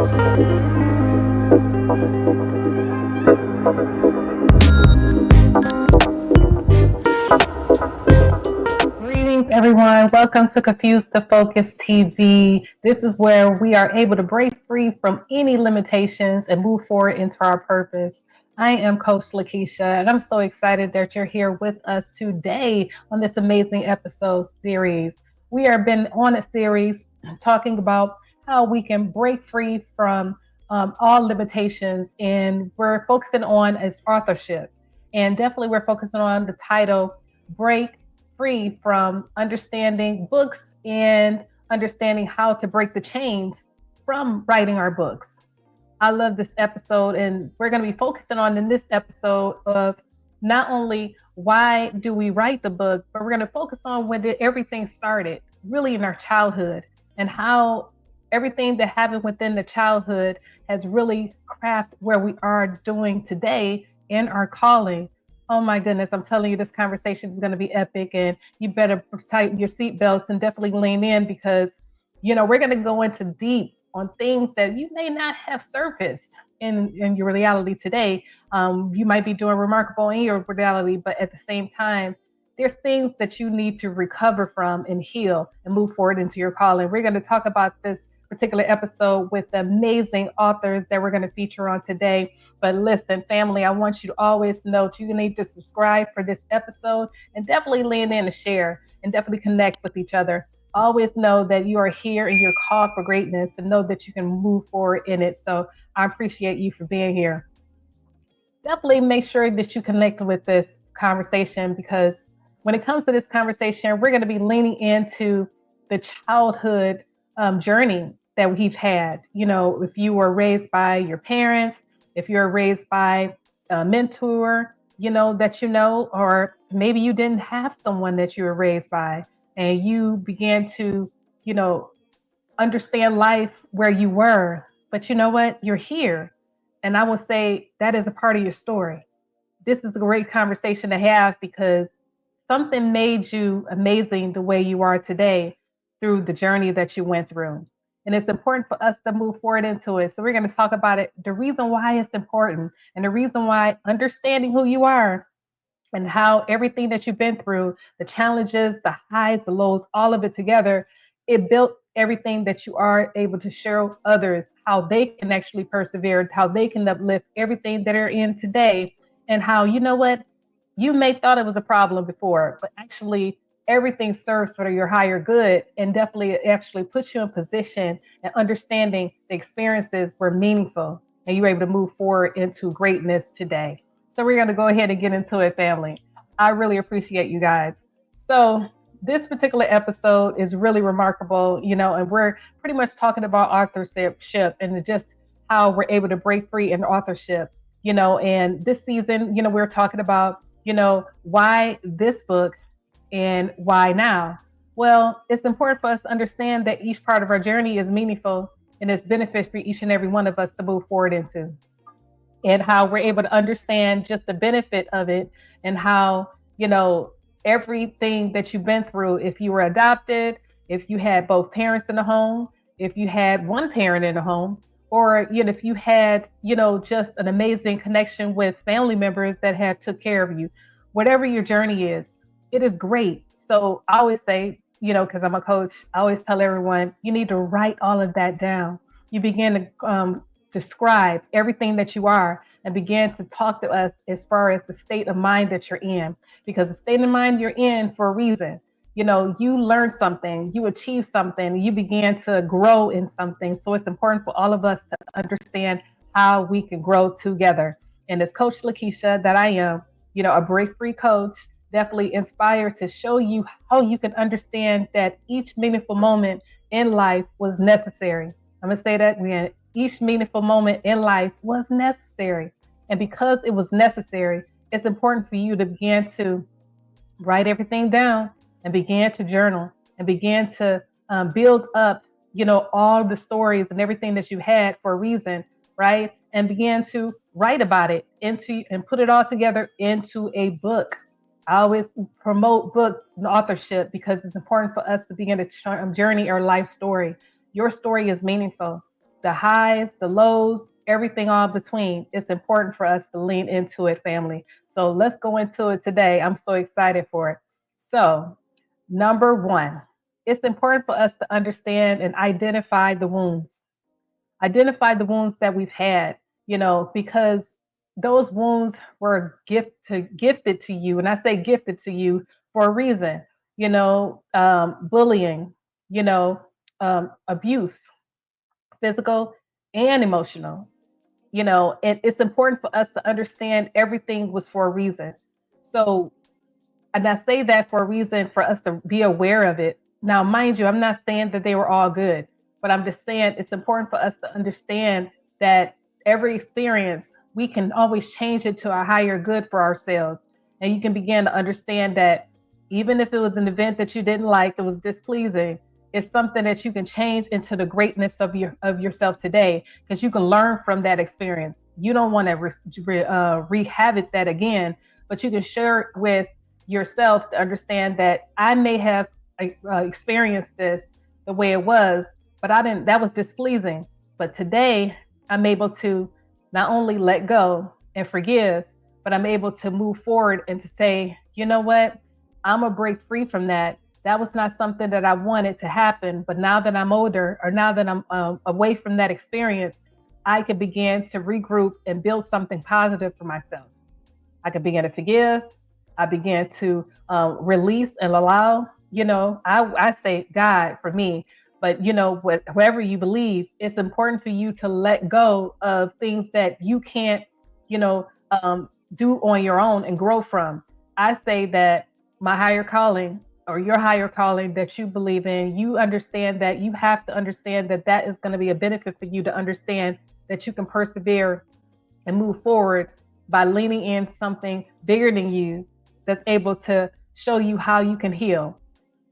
Greetings, everyone. Welcome to Confused to Focus TV. This is where we are able to break free from any limitations and move forward into our purpose. I am Coach Lkesha, and I'm so excited that you're here with us today on this amazing episode series. We have been on a series talking about how we can break free from all limitations, and we're focusing on is authorship. And definitely, we're focusing on the title Break Free from understanding books and understanding how to break the chains from writing our books. I love this episode, and we're going to be focusing on in this episode of not only why do we write the book, but we're going to focus on when did everything started, really in our childhood, and how everything that happened within the childhood has really crafted where we are doing today in our calling. Oh my goodness, I'm telling you, this conversation is going to be epic, and you better tighten your seatbelts and definitely lean in because, we're going to go into deep on things that you may not have surfaced in your reality today. You might be doing remarkable in your reality, but at the same time, there's things that you need to recover from and heal and move forward into your calling. We're going to talk about this particular episode with the amazing authors that we're going to feature on today. But listen, family, I want you to always note you need to subscribe for this episode and definitely lean in and share and definitely connect with each other. Always know that you are here and you're called for greatness and know that you can move forward in it. So I appreciate you for being here. Definitely make sure that you connect with this conversation because when it comes to this conversation, we're going to be leaning into the childhood journey that we've had. If you were raised by your parents, if you're raised by a mentor, or maybe you didn't have someone that you were raised by and you began to, understand life where you were. But you know what? You're here. And I will say that is a part of your story. This is a great conversation to have because something made you amazing the way you are today through the journey that you went through. And it's important for us to move forward into it. So we're going to talk about it, the reason why it's important and the reason why understanding who you are and how everything that you've been through, the challenges, the highs, the lows, all of it together, it built everything that you are able to share others, how they can actually persevere, how they can uplift everything that are in today, and how, you know what, you may thought it was a problem before, but actually everything serves for your higher good and definitely it actually puts you in position and understanding the experiences were meaningful and you were able to move forward into greatness today. So we're going to go ahead and get into it, family. I really appreciate you guys. So this particular episode is really remarkable, and we're pretty much talking about authorship and just how we're able to break free in authorship, and this season, we're talking about, why this book and why now. Well, it's important for us to understand that each part of our journey is meaningful and it's benefit for each and every one of us to move forward into and how we're able to understand just the benefit of it and how, everything that you've been through, if you were adopted, if you had both parents in the home, if you had one parent in the home, or, if you had, just an amazing connection with family members that have took care of you, whatever your journey is, it is great. So I always say, because I'm a coach, I always tell everyone, you need to write all of that down. You begin to describe everything that you are and begin to talk to us as far as the state of mind that you're in, because the state of mind you're in for a reason. You learned something, you achieved something, you began to grow in something. So it's important for all of us to understand how we can grow together. And as Coach Lekeisha that I am, a break free coach, definitely inspired to show you how you can understand that each meaningful moment in life was necessary. I'm going to say that again. Each meaningful moment in life was necessary. And because it was necessary, it's important for you to begin to write everything down and begin to journal and begin to build up, all the stories and everything that you had for a reason, right? And begin to write about it and put it all together into a book. I always promote books and authorship because it's important for us to begin to journey our life story. Your story is meaningful. the highs, the lows, everything all between. It's important for us to lean into it, family. So let's go into it today. I'm so excited for it. So, number one, it's important for us to understand and identify the wounds that we've had, because those wounds were gifted to you. And I say gifted to you for a reason, bullying, you know, abuse, physical and emotional, and it's important for us to understand everything was for a reason. So, and I say that for a reason for us to be aware of it. Now, mind you, I'm not saying that they were all good, but I'm just saying it's important for us to understand that every experience, we can always change it to a higher good for ourselves. And you can begin to understand that even if it was an event that you didn't like, that was displeasing, it's something that you can change into the greatness of yourself today, because you can learn from that experience. You don't want to re-habit that again, but you can share it with yourself to understand that I may have experienced this the way it was, but I didn't, that was displeasing. But today I'm able to not only let go and forgive, but I'm able to move forward and to say, you know what, I'm gonna break free from that. That was not something that I wanted to happen. But now that I'm older, or now that I'm away from that experience, I could begin to regroup and build something positive for myself. I could begin to forgive. I began to release and allow. I say God for me, but whoever you believe, it's important for you to let go of things that you can't, you know, um, do on your own and grow from. I say that my higher calling, or your higher calling that you believe in, you understand that you have to understand that that is going to be a benefit for you to understand that you can persevere and move forward by leaning in something bigger than you that's able to show you how you can heal.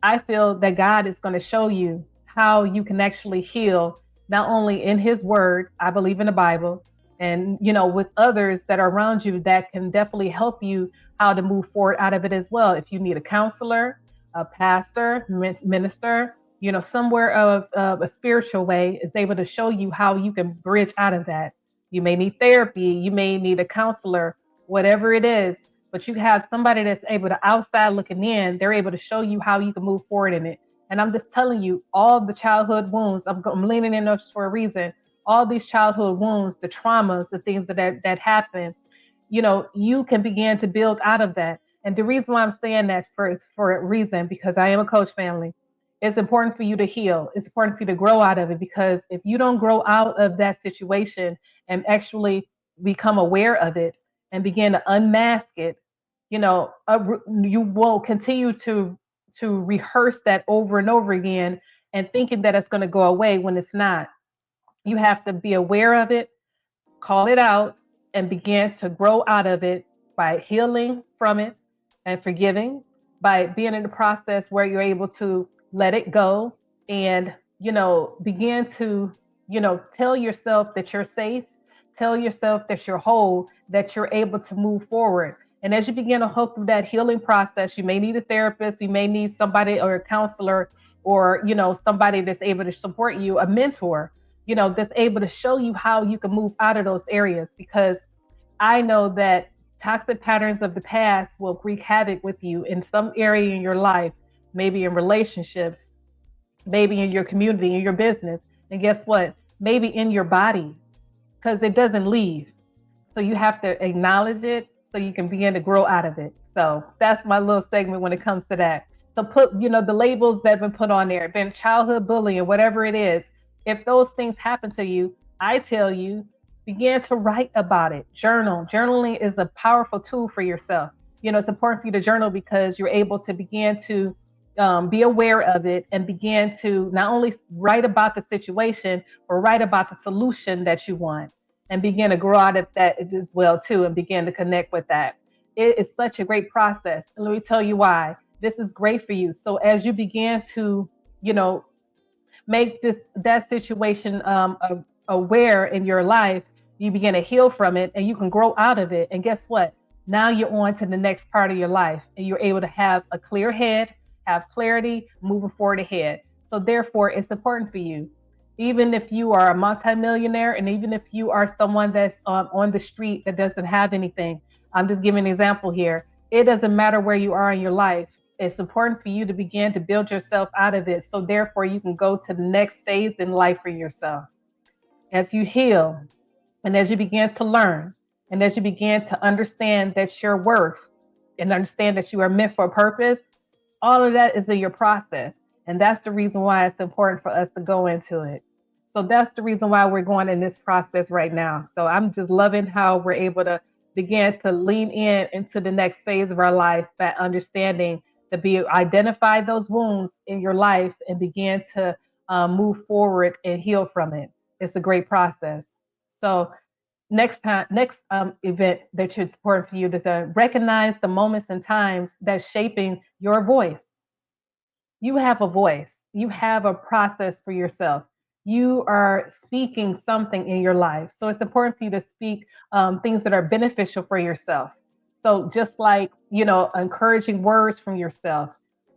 I feel that God is going to show you how you can actually heal, not only in His Word, I believe in the Bible, and with others that are around you that can definitely help you how to move forward out of it as well. If you need a counselor, a pastor, minister, somewhere of a spiritual way is able to show you how you can bridge out of that. You may need therapy, you may need a counselor, whatever it is, but you have somebody that's able to outside looking in, they're able to show you how you can move forward in it. And I'm just telling you, all the childhood wounds, I'm leaning in those for a reason. All these childhood wounds, the traumas, the things that happen, you can begin to build out of that. And the reason why I'm saying that it's for a reason, because I am a coach, family. It's important for you to heal. It's important for you to grow out of it, because if you don't grow out of that situation and actually become aware of it and begin to unmask it, you will continue to rehearse that over and over again, and thinking that it's going to go away when it's not. You have to be aware of it, call it out, and begin to grow out of it by healing from it and forgiving, by being in the process where you're able to let it go and, begin to, tell yourself that you're safe, tell yourself that you're whole, that you're able to move forward. And as you begin to go through that healing process, you may need a therapist, you may need somebody or a counselor, or, somebody that's able to support you, a mentor, that's able to show you how you can move out of those areas. Because I know that toxic patterns of the past will wreak havoc with you in some area in your life, maybe in relationships, maybe in your community, in your business. And guess what? Maybe in your body, because it doesn't leave. So you have to acknowledge it so you can begin to grow out of it. So that's my little segment when it comes to that. So put, the labels that have been put on there, been childhood bullying, whatever it is. If those things happen to you, I tell you, begin to write about it. Journal. Journaling is a powerful tool for yourself. It's important for you to journal because you're able to begin to be aware of it and begin to not only write about the situation, but write about the solution that you want, and begin to grow out of that as well too, and begin to connect with that. It is such a great process. And let me tell you why. This is great for you. So as you begin to, you know, make that situation aware in your life, you begin to heal from it and you can grow out of it. And guess what? Now you're on to the next part of your life and you're able to have a clear head, have clarity moving forward ahead. So therefore, it's important for you. Even if you are a multimillionaire, and even if you are someone that's on the street that doesn't have anything, I'm just giving an example here. It doesn't matter where you are in your life. It's important for you to begin to build yourself out of it. So therefore you can go to the next phase in life for yourself. As you heal, and as you begin to learn, and as you begin to understand that your worth and understand that you are meant for a purpose, all of that is in your process. And that's the reason why it's important for us to go into it. So that's the reason why we're going in this process right now. So I'm just loving how we're able to begin to lean in into the next phase of our life by understanding to be identify those wounds in your life and begin to move forward and heal from it. It's a great process. So next event that should support for you is to recognize the moments and times that's shaping your voice. You have a voice. You have a process for yourself. You are speaking something in your life. So it's important for you to speak things that are beneficial for yourself. So just like, encouraging words from yourself,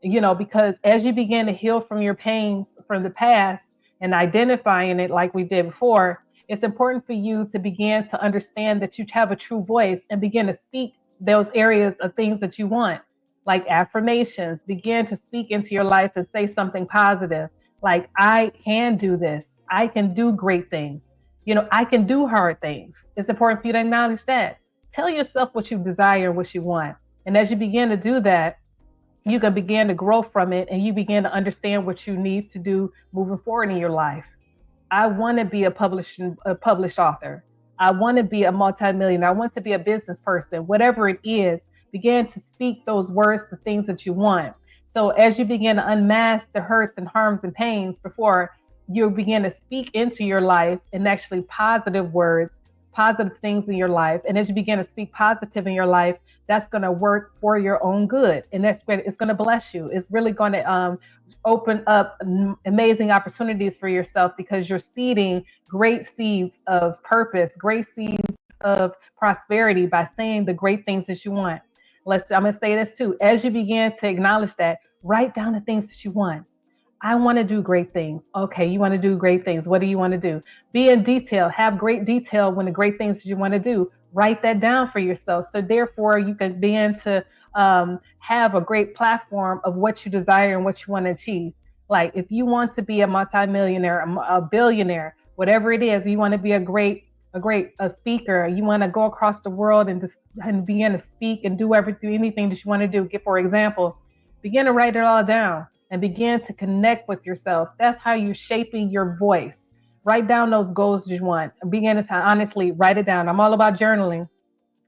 because as you begin to heal from your pains from the past and identifying it like we did before, it's important for you to begin to understand that you have a true voice and begin to speak those areas of things that you want, like affirmations. Begin to speak into your life and say something positive, like, I can do this. I can do great things. I can do hard things. It's important for you to acknowledge that. Tell yourself what you desire, what you want. And as you begin to do that, you can begin to grow from it and you begin to understand what you need to do moving forward in your life. I want to be a published author. I want to be a multimillionaire. I want to be a business person. Whatever it is, begin to speak those words, the things that you want. So as you begin to unmask the hurts and harms and pains before you begin to speak into your life and actually positive words, positive things in your life. And as you begin to speak positive in your life, that's going to work for your own good. And that's when it's going to bless you. It's really going to open up amazing opportunities for yourself because you're seeding great seeds of purpose, great seeds of prosperity by saying the great things that you want. I'm going to say this too. As you begin to acknowledge that, write down the things that you want. I want to do great things. Okay, you want to do great things. What do you want to do? Be in detail. Have great detail when the great things that you want to do. Write that down for yourself. So therefore, you can begin to have a great platform of what you desire and what you want to achieve. Like if you want to be a multimillionaire, a billionaire, whatever it is, you want to be a speaker. You want to go across the world and begin to speak and do anything that you want to do. For example, begin to write it all down and begin to connect with yourself. That's how you're shaping your voice. Write down those goals you want. Begin to honestly write it down. I'm all about journaling.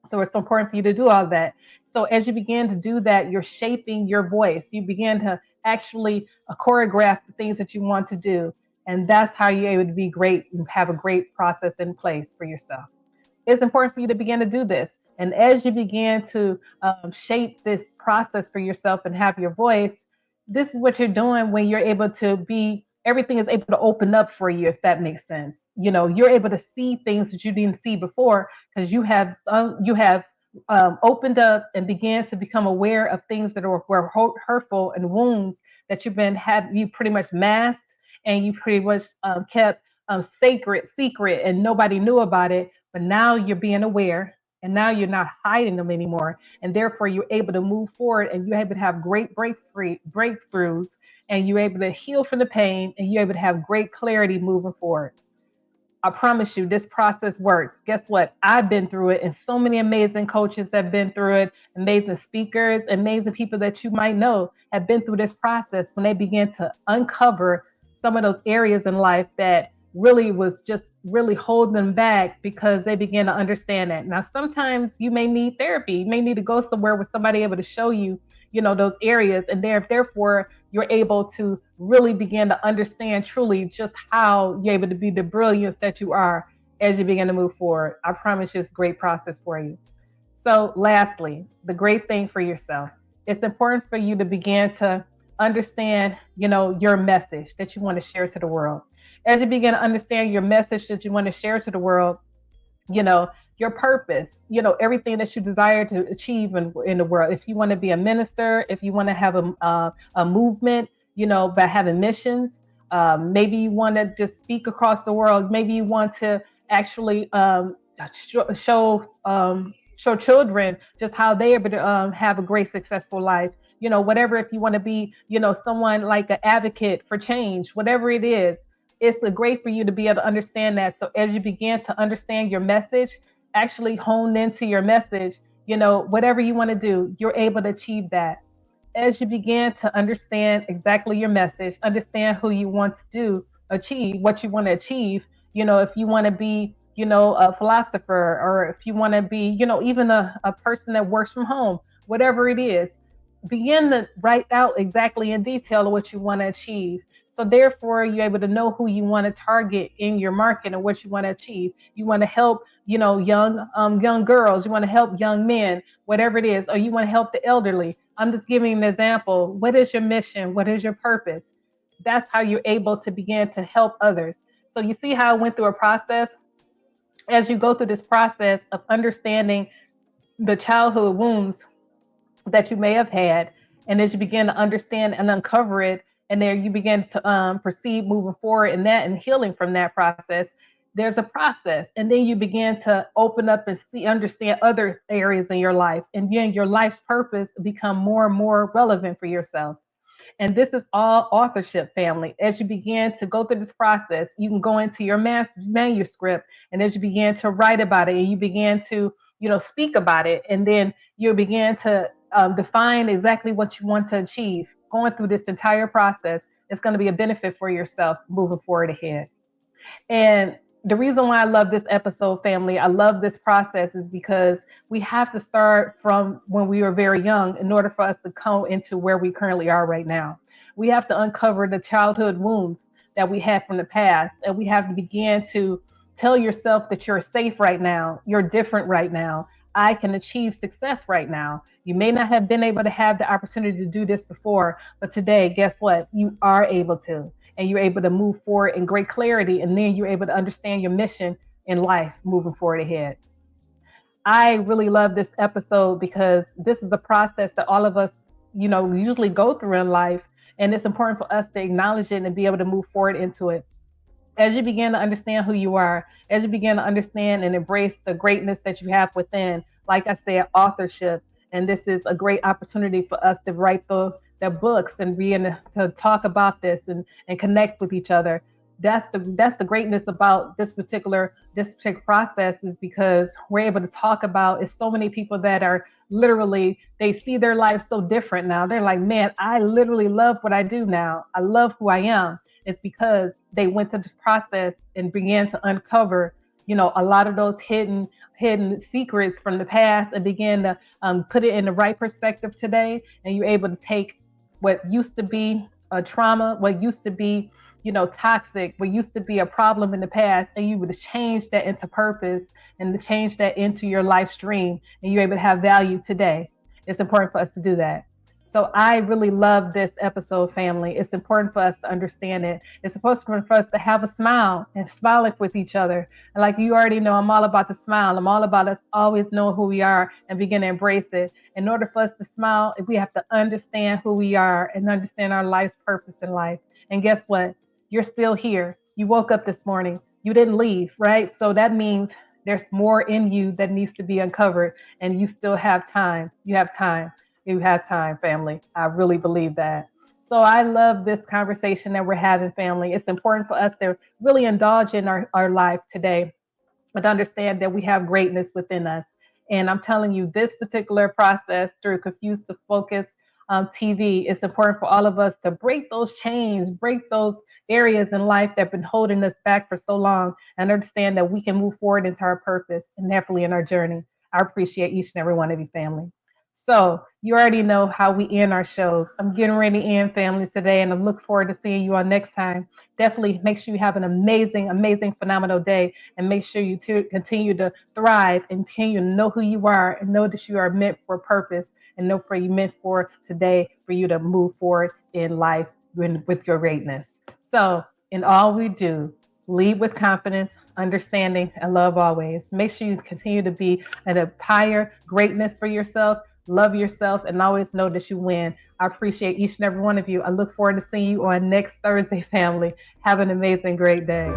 So it's so important for you to do all that. So as you begin to do that, you're shaping your voice. You begin to actually choreograph the things that you want to do. And that's how you're able to be great and have a great process in place for yourself. It's important for you to begin to do this. And as you begin to shape this process for yourself and have your voice, this is what you're doing when you're able to everything is able to open up for you, if that makes sense. You're able to see things that you didn't see before because you have opened up and began to become aware of things that were hurtful and wounds that you pretty much masked and you pretty much kept secret and nobody knew about it. But now you're being aware and now you're not hiding them anymore. And therefore you're able to move forward and you're able to have great breakthroughs and you're able to heal from the pain and you're able to have great clarity moving forward. I promise you, this process works. Guess what? I've been through it, and so many amazing coaches have been through it, amazing speakers, amazing people that you might know have been through this process when they begin to uncover some of those areas in life that really was just really holding them back because they begin to understand that. Now, sometimes you may need therapy. You may need to go somewhere with somebody able to show you, those areas, and therefore you're able to really begin to understand truly just how you're able to be the brilliance that you are as you begin to move forward. I promise you it's a great process for you. So lastly, the great thing for yourself, it's important for you to begin to understand, your message that you want to share to the world. As you begin to understand your message that you want to share to the world, you know, your purpose, everything that you desire to achieve in the world. If you want to be a minister, if you want to have a movement, by having missions, Maybe you want to just speak across the world. Maybe you want to actually show children just how they are able to have a great, successful life. Whatever, if you want to be, someone like an advocate for change, whatever it is, it's great for you to be able to understand that. So as you begin to understand your message, actually hone into your message, whatever you want to do, you're able to achieve that. As you begin to understand exactly your message, understand who you want to do, achieve what you want to achieve, if you want to be, a philosopher, or if you want to be, even a person that works from home, whatever it is, begin to write out exactly in detail what you want to achieve. So therefore, you're able to know who you want to target in your market and what you want to achieve. You want to help, young girls. You want to help young men, whatever it is, or you want to help the elderly. I'm just giving an example. What is your mission? What is your purpose? That's how you're able to begin to help others. So you see how I went through a process. As you go through this process of understanding the childhood wounds that you may have had, and as you begin to understand and uncover it, and there you begin to proceed moving forward in that and healing from that process, there's a process, and then you begin to open up and see, understand other areas in your life, and then your life's purpose become more and more relevant for yourself. And this is all authorship, family. As you begin to go through this process, you can go into your manuscript, and as you begin to write about it, and you begin to, speak about it, and then you begin to define exactly what you want to achieve. Going through this entire process, it's going to be a benefit for yourself moving forward ahead. And the reason why I love this episode, family, I love this process, is because we have to start from when we were very young in order for us to come into where we currently are right now. We have to uncover the childhood wounds that we had from the past, and we have to begin to tell yourself that you're safe right now, you're different right now. I can achieve success right now. You may not have been able to have the opportunity to do this before, but today, guess what? You are able to, and you're able to move forward in great clarity, and then you're able to understand your mission in life moving forward ahead. I really love this episode because this is a process that all of us, usually go through in life, and it's important for us to acknowledge it and be able to move forward into it. As you begin to understand who you are, as you begin to understand and embrace the greatness that you have within, like I said, authorship. And this is a great opportunity for us to write the books and be in to talk about this and connect with each other. That's the greatness about this particular process, is because we're able to talk about, it's so many people that are literally, they see their life so different now. They're like, man, I literally love what I do now. I love who I am. It's because they went through the process and began to uncover, a lot of those hidden secrets from the past, and began to put it in the right perspective today. And you're able to take what used to be a trauma, what used to be, toxic, what used to be a problem in the past, and you would change that into purpose and to change that into your life's dream, and you're able to have value today. It's important for us to do that. So I really love this episode, family. It's important for us to understand it. It's supposed to be for us to have a smile and smiling with each other. And like you already know, I'm all about the smile. I'm all about us always knowing who we are and begin to embrace it. In order for us to smile, we have to understand who we are and understand our life's purpose in life. And guess what? You're still here. You woke up this morning. You didn't leave, right? So that means there's more in you that needs to be uncovered, and you still have time. You have time. You have time, family. I really believe that. So I love this conversation that we're having, family. It's important for us to really indulge in our life today, but understand that we have greatness within us. And I'm telling you, this particular process through Confused to Focus TV, it's important for all of us to break those chains, break those areas in life that have been holding us back for so long, and understand that we can move forward into our purpose and definitely in our journey. I appreciate each and every one of you, family. So you already know how we end our shows. I'm getting ready to end, families, today, and I look forward to seeing you all next time. Definitely make sure you have an amazing, amazing, phenomenal day, and make sure you continue to thrive and continue to know who you are and know that you are meant for a purpose, and know for you meant for today for you to move forward in life with your greatness. So in all we do, lead with confidence, understanding, and love always. Make sure you continue to be an higher greatness for yourself. love yourself, and always know that you win. I appreciate each and every one of you. I look forward to seeing you on next Thursday, family. Have an amazing, great day.